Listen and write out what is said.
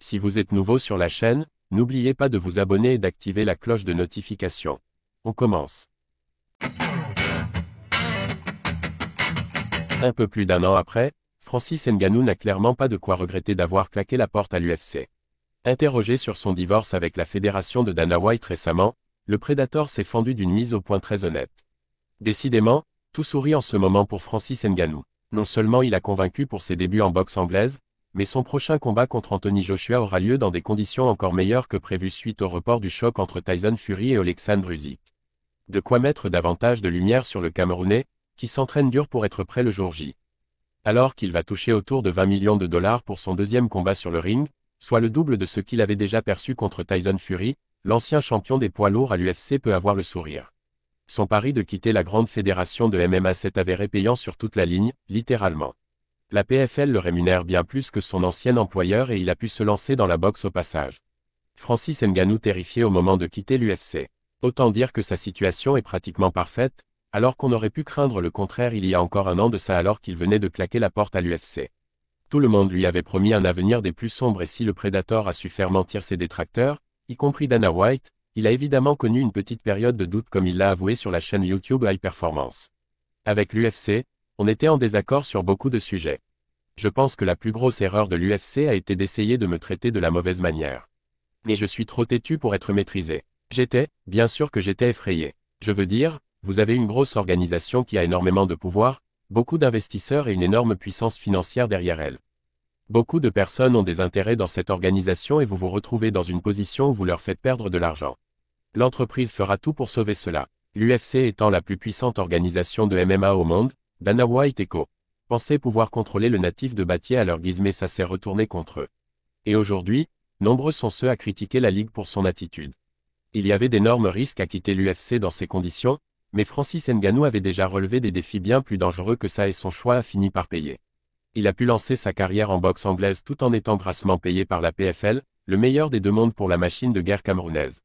Si vous êtes nouveau sur la chaîne, n'oubliez pas de vous abonner et d'activer la cloche de notification. On commence. Un peu plus d'un an après, Francis Ngannou n'a clairement pas de quoi regretter d'avoir claqué la porte à l'UFC. Interrogé sur son divorce avec la fédération de Dana White récemment, le Predator s'est fendu d'une mise au point très honnête. Décidément, tout sourit en ce moment pour Francis Ngannou. Non seulement il a convaincu pour ses débuts en boxe anglaise, mais son prochain combat contre Anthony Joshua aura lieu dans des conditions encore meilleures que prévues suite au report du choc entre Tyson Fury et Oleksandr Usyk. De quoi mettre davantage de lumière sur le Camerounais, qui s'entraîne dur pour être prêt le jour J. Alors qu'il va toucher autour de 20 millions de dollars pour son deuxième combat sur le ring, soit le double de ce qu'il avait déjà perçu contre Tyson Fury, l'ancien champion des poids lourds à l'UFC peut avoir le sourire. Son pari de quitter la grande fédération de MMA s'est avéré payant sur toute la ligne, littéralement. La PFL le rémunère bien plus que son ancien employeur et il a pu se lancer dans la boxe au passage. Francis Ngannou terrifié au moment de quitter l'UFC. Autant dire que sa situation est pratiquement parfaite, alors qu'on aurait pu craindre le contraire il y a encore un an de ça alors qu'il venait de claquer la porte à l'UFC. Tout le monde lui avait promis un avenir des plus sombres et si le Predator a su faire mentir ses détracteurs, y compris Dana White, il a évidemment connu une petite période de doute comme il l'a avoué sur la chaîne YouTube High Performance. Avec l'UFC, on était en désaccord sur beaucoup de sujets. Je pense que la plus grosse erreur de l'UFC a été d'essayer de me traiter de la mauvaise manière. Mais je suis trop têtu pour être maîtrisé. Bien sûr que j'étais effrayé. Je veux dire, vous avez une grosse organisation qui a énormément de pouvoir, beaucoup d'investisseurs et une énorme puissance financière derrière elle. Beaucoup de personnes ont des intérêts dans cette organisation et vous vous retrouvez dans une position où vous leur faites perdre de l'argent. L'entreprise fera tout pour sauver cela. L'UFC étant la plus puissante organisation de MMA au monde, Dana White et co. pensaient pouvoir contrôler le natif de Battier à leur guise mais ça s'est retourné contre eux. Et aujourd'hui, nombreux sont ceux à critiquer la Ligue pour son attitude. Il y avait d'énormes risques à quitter l'UFC dans ces conditions, mais Francis Ngannou avait déjà relevé des défis bien plus dangereux que ça et son choix a fini par payer. Il a pu lancer sa carrière en boxe anglaise tout en étant grassement payé par la PFL, le meilleur des deux mondes pour la machine de guerre camerounaise.